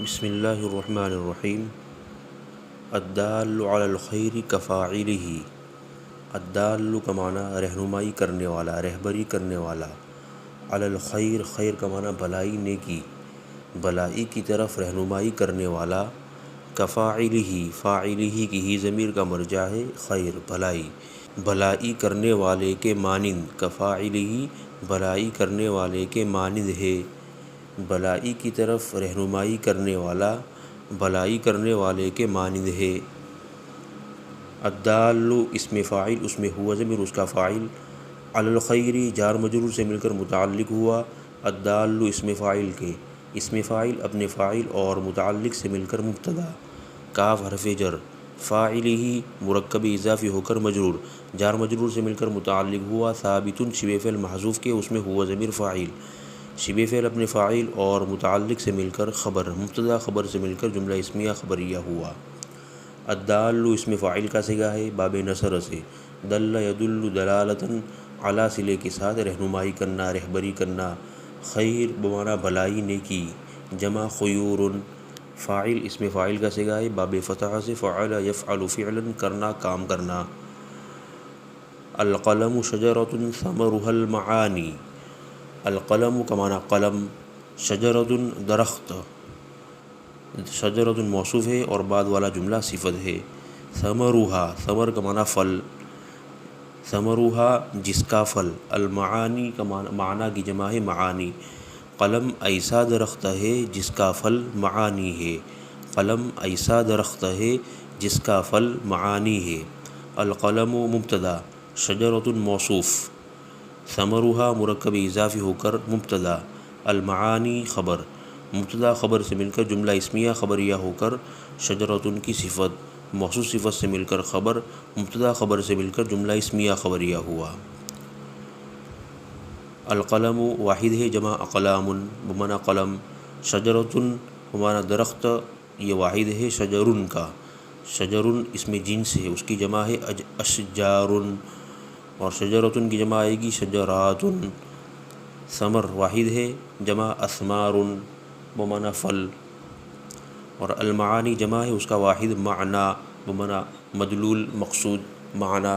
بسم اللہ الرحمن الرحیم۔ الدال علی الخیر کفاعلہ۔ الدال کا معنی رہنمائی کرنے والا، رہبری کرنے والا، علی الخیر، خیر کا معنی بھلائی، نیکی، بھلائی کی طرف رہنمائی کرنے والا، کفاعلہ، فاعلہ کی ہی ضمیر کا مرجع ہے، خیر بھلائی، بھلائی کرنے والے کے مانند، کفاعلہ بھلائی کرنے والے کے مانند ہے، بھلائی کی طرف رہنمائی کرنے والا، بھلائی کرنے والے کے مانند ہے۔ الدال اسم فاعل، اس میں ہوا ضمیر اس کا فاعل، علی الخیر جار مجرور سے مل کر متعلق ہوا، الدال اسم فاعل کے، اسم فاعل اپنے فاعل اور متعلق سے مل کر مبتدا، کاف حرف جر، فاعلہ مرکب اضافی ہو کر مجرور، جار مجرور سے مل کر متعلق ہوا، ثابت شبہ فعل محذوف کے، اس میں ہوا ضمیر فاعل، شبہ فعل اپنے فاعل اور متعلق سے مل کر خبر، مبتدا خبر سے مل کر جملہ اسمیہ خبریہ ہوا۔ الدال اسم فاعل کا صیغہ ہے، باب نصر سے، دل یدل دلالتاً، علی صلے کے ساتھ رہنمائی کرنا، رہبری کرنا، خیر بمعنی بھلائی، نیکی، جمع خیور، فاعل اسم فاعل کا صیغہ ہے، باب فتح سے، فعل یفعل فعلا، کرنا، کام کرنا۔ القلم شجرۃ ثمرها المعانی۔ القلم کا معنی قلم، شجرۃ درخت، شجرۃ موصوف ہے اور بعد والا جملہ صفت ہے، ثمرها ثمر کا معنی پھل، ثمرها جس کا پھل، المعانی کا معنی کی جمع ہے معانی، قلم ایسا درخت ہے جس کا پھل معانی ہے، قلم ایسا درخت ہے جس کا پھل معانی ہے۔ القلم مبتدا، شجرۃ موصوف، ثمرها مرکب اضافی ہو کر مبتدا، المعانی خبر، مبتدا خبر سے مل کر جملہ اسمیہ خبریہ ہو کر شجرۃ کی صفت، موصوف صفت سے مل کر خبر، مبتدا خبر سے مل کر جملہ اسمیہ خبریہ ہوا۔ القلم واحد ہے، جمع اقلام بمعنی قلم، شجرۃ بمعنی درخت، یہ واحد ہے شجرن کا، شجرن اس میں جنس ہے، اس کی جمع ہے اشجار، اور شجرۃ کی جمع آئے گی شجرات۔ ثمر واحد ہے، جمع اثمار بمعنی پھل، اور المعانی جمع ہے اس کا واحد معنی بمعنی مدلول، مقصود، معنی۔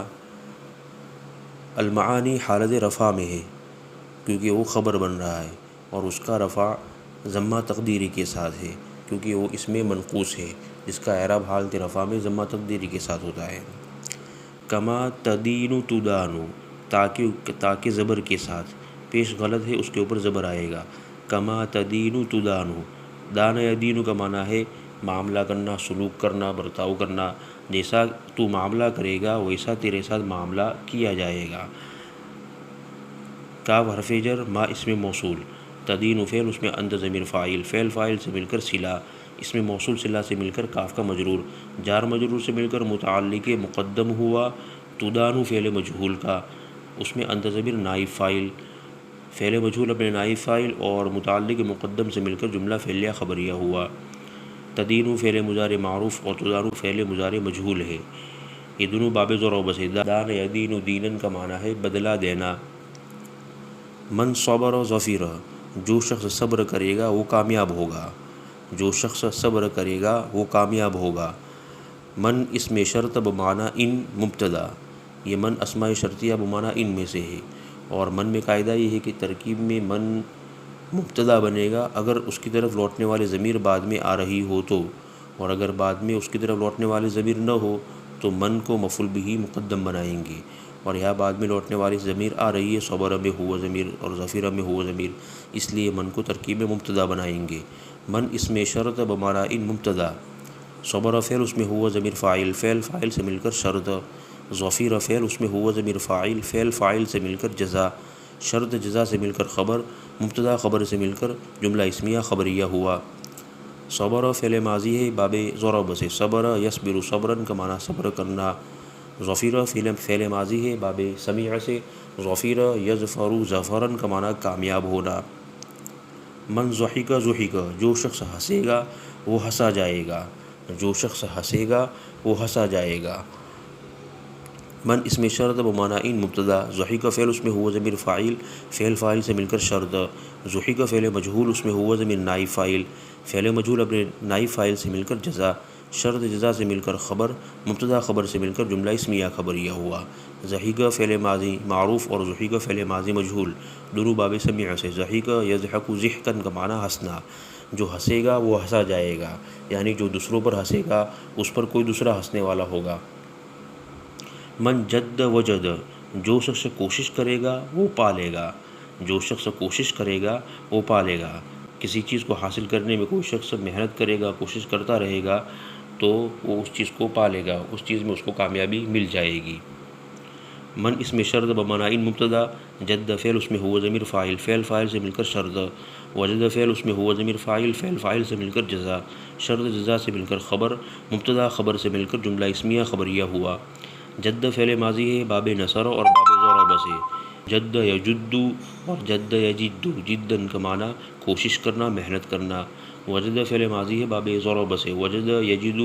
المعانی حالت رفع میں ہے کیونکہ وہ خبر بن رہا ہے، اور اس کا رفع ضمہ تقدیری کے ساتھ ہے کیونکہ وہ اس میں منقوص ہے، جس کا اعراب حالت رفع میں ضمہ تقدیری کے ساتھ ہوتا ہے۔ کما تدین تدان، تاکہ زبر کے ساتھ، پیش غلط ہے اس کے اوپر زبر آئے گا، کما تدین تدان، دان یدین کا معنی ہے معاملہ کرنا، سلوک کرنا، برتاؤ کرنا، جیسا تو معاملہ کرے گا ویسا تیرے ساتھ معاملہ کیا جائے گا۔ کاف حرف جر، ما اسم موصول، تدین فعل اس میں انت ضمیر فاعل، فعل فاعل سے مل کر صلہ، اس میں موصول صلہ سے مل کر کاف کا مجرور، جار مجرور سے مل کر متعلق مقدم ہوا، تدان فعل مجہول کا، اس میں انت ضمیر نائب فاعل، فعل مجہول اپنے نائب فاعل اور متعلق مقدم سے مل کر جملہ فعلیہ خبریہ ہوا۔ تدین فعل مضارع معروف اور تدان فعل مضارع مجہول ہے، یہ دونوں باب ذر و بس ہے۔ دان یدین دینن کا معنی ہے بدلہ دینا۔ من صبر ظفر، جو شخص صبر کرے گا وہ کامیاب ہوگا، جو شخص صبر کرے گا وہ کامیاب ہوگا۔ من اسم شرط بمعنی ان مبتدا، یہ من اسماء شرطیہ بمعنی ان میں سے ہے، اور من میں قاعدہ یہ ہے کہ ترکیب میں من مبتدا بنے گا اگر اس کی طرف لوٹنے والے ضمیر بعد میں آ رہی ہو تو، اور اگر بعد میں اس کی طرف لوٹنے والے ضمیر نہ ہو تو من کو مفعول بہ مقدم بنائیں گے، اور یہاں بعد میں لوٹنے والی ضمیر آ رہی ہے، صبر میں ہوا ضمیر اور ظفر میں ہوا ضمیر، اس لیے من کو ترکیب میں مبتدا بنائیں گے۔ من اسم شرط بمعنی ان مبتدا، صبر فعل اس میں ہوا ضمیر فاعل، فعل فاعل سے مل کر شرط، ظفیر فعل اس میں ہوا ضمیر فاعل، فعل فاعل سے مل کر جزا، شرط جزا سے مل کر خبر، مبتدا خبر سے مل کر جملہ اسمیہ خبریہ ہوا۔ صبر فعل ماضی ہے، باب ضرب سے، صبر یصبر صبرن کا معنی صبر کرنا۔ ظفیر فعل ماضی ہے، باب سمیع سے، ظفیر یظفر ظفرن کا معنی کامیاب ہونا۔ من ضحک ضحک، جو شخص ہنسے گا وہ ہنسا جائے گا، جو شخص ہنسے گا وہ ہنسا جائے گا۔ من اسم شرط بمعنی ان مبتدا، ضحک فعل اس میں ہوا ضمیر فاعل، فعل فاعل سے مل کر شرط، ضحک فعل مجہول اس میں ہوا ضمیر نائب فاعل، فعل مجہول اپنے نائب فاعل سے مل کر جزا، شرط جزا سے مل کر خبر، مبتدا خبر سے مل کر جملہ اسمیہ خبریہ ہوا۔ ضحک فعل ماضی معروف اور ضحک فعل ماضی مجہول دونوں باب سمیع سے۔ ضحک یضحک ضحکا کا معنی ہنسنا، جو ہنسے گا وہ ہنسا جائے گا، یعنی جو دوسروں پر ہنسے گا اس پر کوئی دوسرا ہنسنے والا ہوگا۔ من جد وجد، جو شخص کوشش کرے گا وہ پالے گا، جو شخص کوشش کرے گا وہ پالے گا۔ کسی چیز کو حاصل کرنے میں کوئی شخص محنت کرے گا، کوشش کرتا رہے گا تو وہ اس چیز کو پالے گا، اس چیز میں اس کو کامیابی مل جائے گی۔ من اسم شرط بمعنی ان مبتدا، جد فعل اس میں ہوا ضمیر فاعل، فعل فاعل سے مل کر شرط، وجد فعل اس میں ہوا ضمیر فاعل، فعل فاعل سے مل کر جزا، شرط جزا سے مل کر خبر، مبتدا خبر سے مل کر جملہ اسمیہ خبریہ ہوا۔ جد فعل ماضی ہے باب نصر اور باب ضرب سے۔ جد یجد اور جد یجد، جدن کا معنی کوشش کرنا، محنت کرنا۔ وجد فعل ماضی ہے باب ضرب سے۔ وجد یجد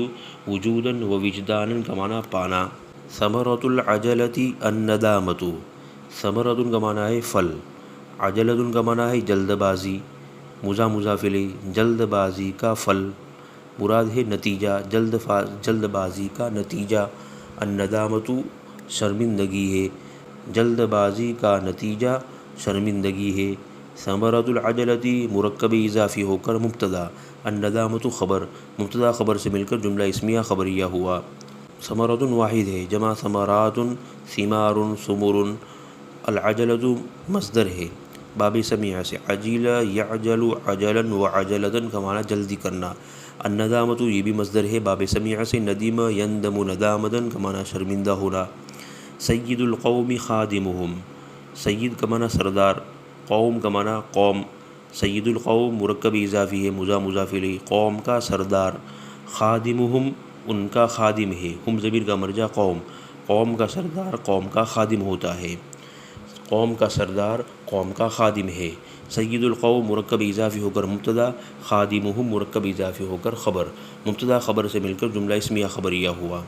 وجودا و وجدانا کا معنی پانا۔ ثمرۃ العجلۃ الندامۃ، ثمرۃ کا معنی ہے پھل، عجلۃ کا معنی ہے جلد بازی، مضاف الیہ جلد بازی کا پھل، مراد ہے نتیجہ، جلد بازی کا نتیجہ۔ الندامۃ شرمندگی ہے، جلد بازی کا نتیجہ شرمندگی ہے۔ ثمرۃ العجلۃ مرکب اضافی ہو کر مبتدا، الندامۃ خبر، مبتدا خبر سے مل کر جملہ اسمیہ خبریہ ہوا۔ ثمرۃ واحد ہے، جمع ثمرات، ثمار، ثمر۔ العجلۃ مصدر ہے باب سمیع سے۔ عجل یعجل عجلا وعجلۃ کا معنی جلدی کرنا۔ الندامۃ یہ بھی مصدر ہے باب سمیع سے۔ ندم یندم ندامۃ کا معنی شرمندہ ہونا۔ سید القوم خادمہم، سید کا معنی سردار، قوم کا معنی قوم۔ سید القوم مرکب اضافی ہے، مضاف الیہ قوم کا سردار۔ خادمہم ان کا خادم ہے، ہم ضمیر کا مرجع قوم، قوم کا سردار قوم کا خادم ہوتا ہے، قوم کا سردار قوم کا خادم ہے۔ سید القوم مرکب اضافی ہو کر مبتدا، خادمہم مرکب اضافی ہو کر خبر، مبتدا خبر سے مل کر جملہ اسمیہ خبریہ ہوا۔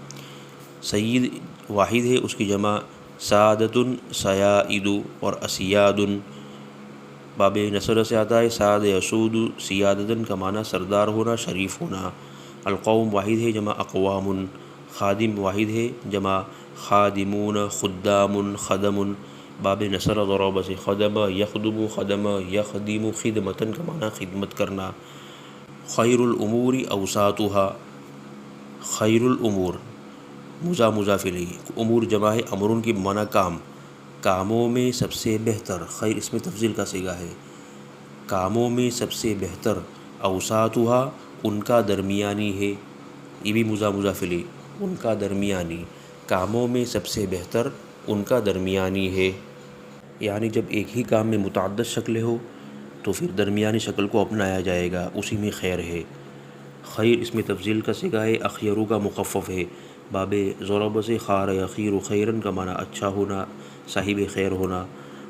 سید واحد ہے، اس کی جمع سعادۃ، سیائد اور اسیاد، باب نصر سے آتا ہے۔ سعد یسود سیادۃ کا معنی سردار ہونا، شریف ہونا۔ القوم واحد ہے، جمع اقوام۔ خادم واحد ہے، جمع خادمون، خدام، خدم، باب نصر ضرب سے۔ خدم یخدم، خدم یخدم خدمتن کا معنی خدمت کرنا۔ خیر الامور اوساطها، خیر الامور مضاف الیہ، امور جمع ہے امرن کی معنی کام، کاموں میں سب سے بہتر، خیر اس میں تفضیل کا صیغہ ہے، کاموں میں سب سے بہتر، اوساطها ان کا درمیانی ہے، یہ بھی مضاف الیہ ان کا درمیانی، کاموں میں سب سے بہتر ان کا درمیانی ہے۔ یعنی جب ایک ہی کام میں متعدد شکلیں ہو تو پھر درمیانی شکل کو اپنایا جائے گا، اسی میں خیر ہے۔ خیر اس میں تفضیل کا صیغہ ہے، اخیرو کا مخفف ہے، باب ضرب سے۔ خار یخیر خیرن کا معنی اچھا ہونا، صاحب خیر ہونا۔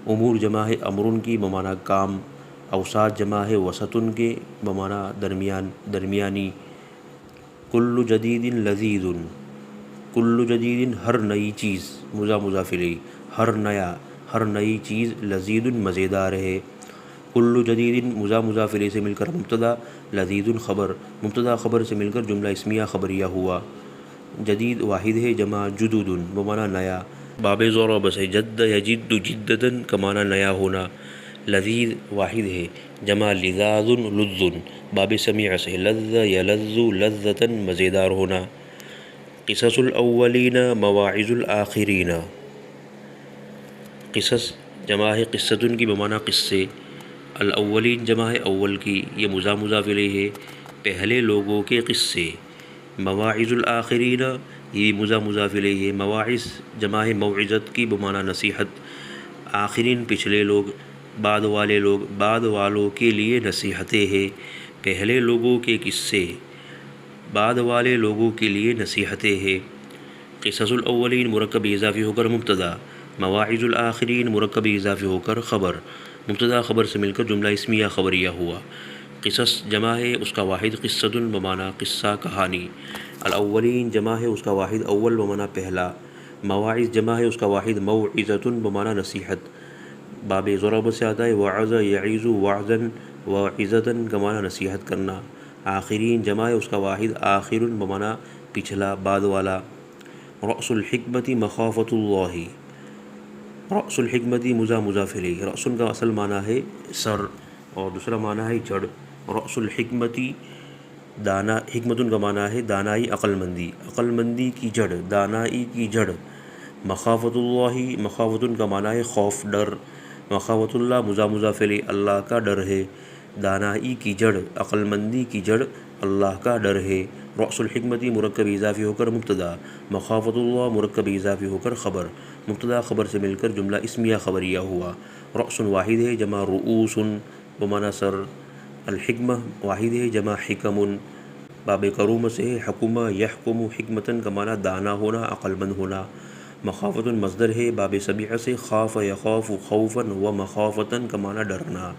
امور جمع ہے امرن کی بمعنی کام، اوساط جمع ہے وسطن کے بمعنی درمیانی۔ کل جدید لذیذ، کل جدید ہر نئی چیز، مضاف الیہ ہر نئی چیز، لذیذ مزیدار ہے۔ کل جدید مضاف الیہ سے مل کر مبتدا، لذیذ خبر، مبتدا خبر سے مل کر جملہ اسمیہ خبریہ ہوا۔ جدید واحد ہے، جمع جدود بمعنی نیا، باب ضرب سے۔ جد یجد جدتن کا معنی نیا ہونا۔ لذیذ واحد ہے، جمع لذاذ لذ، باب سمیع سے۔ لذ یلذ لذة مزیدار ہونا۔ قصص الاولین مواعظ الآخرین، قصص جمع ہے قصتن کی بمعنی قصے، الاولین جمع ہے اول کی، یہ مضاف الیہ ہے پہلے لوگوں کے قصے۔ مواعظ الآخرین یہ مضاف الیہ ہے، مواعظ جمع ہے موعظت کی بمعنی نصیحت، آخرین پچھلے لوگ، بعد والے لوگ، بعد والوں کے لیے نصیحتیں ہیں، پہلے لوگوں کے قصے، بعد والے لوگوں کے لیے نصیحتیں ہیں۔ قصص الاولین مرکب اضافی ہو کر مبتدا، مواعظ الآخرین مرکب اضافی ہو کر خبر، مبتدا خبر سے مل کر جملہ اسمیہ خبریہ ہوا۔ قصص جمع ہے اس کا واحد قصتن بمعنی قصہ کہانی، الاولین جمع ہے اس کا واحد اول بمعنی پہلا، مواعظ جمع ہے اس کا واحد موعظۃ بمعنی نصیحت، باب ضرب سے آتا ہے وعظ یعظ وعظا وعظۃ کا معنی نصیحت کرنا۔ آخرین جمع ہے اس کا واحد آخر بمعنی پچھلا بعد والا۔ رأس الحکمت مخافۃ اللہ، رأس الحکمت مضاف الیہ، رأس کا اصل معنی ہے سر اور دوسرا معنی ہے جڑ۔ رأس الحکمت دانا، حکمت کا معنی ہے دانائی، عقل مندی، عقل مندی کی جڑ، دانائی کی جڑ۔ مخافۃ اللہ، مخافۃ کا معنی ہے خوف، ڈر، مخافۃ اللہ مضاف الیہ، اللہ کا ڈر ہے۔ دانائی کی جڑ، عقل مندی کی جڑ اللہ کا ڈر ہے۔ رأس الحکمت مرکب اضافی ہو کر مبتدا، مخافۃ اللہ مرکب اضافی ہو کر خبر، مبتدا خبر سے مل کر جملہ اسمیہ خبریہ ہوا۔ رأس واحد ہے جمع رؤوس بمعنی سر، الحکمہ واحد ہے جمع حکم، باب کروم سے ہے حکمہ یحکم، حکمتن کا معنی دانا ہونا، عقل مند ہونا۔ مخافۃ مصدر ہے باب سبیعہ سے خاف یخاف خوفا و مخافتن کا معنی ڈرنا۔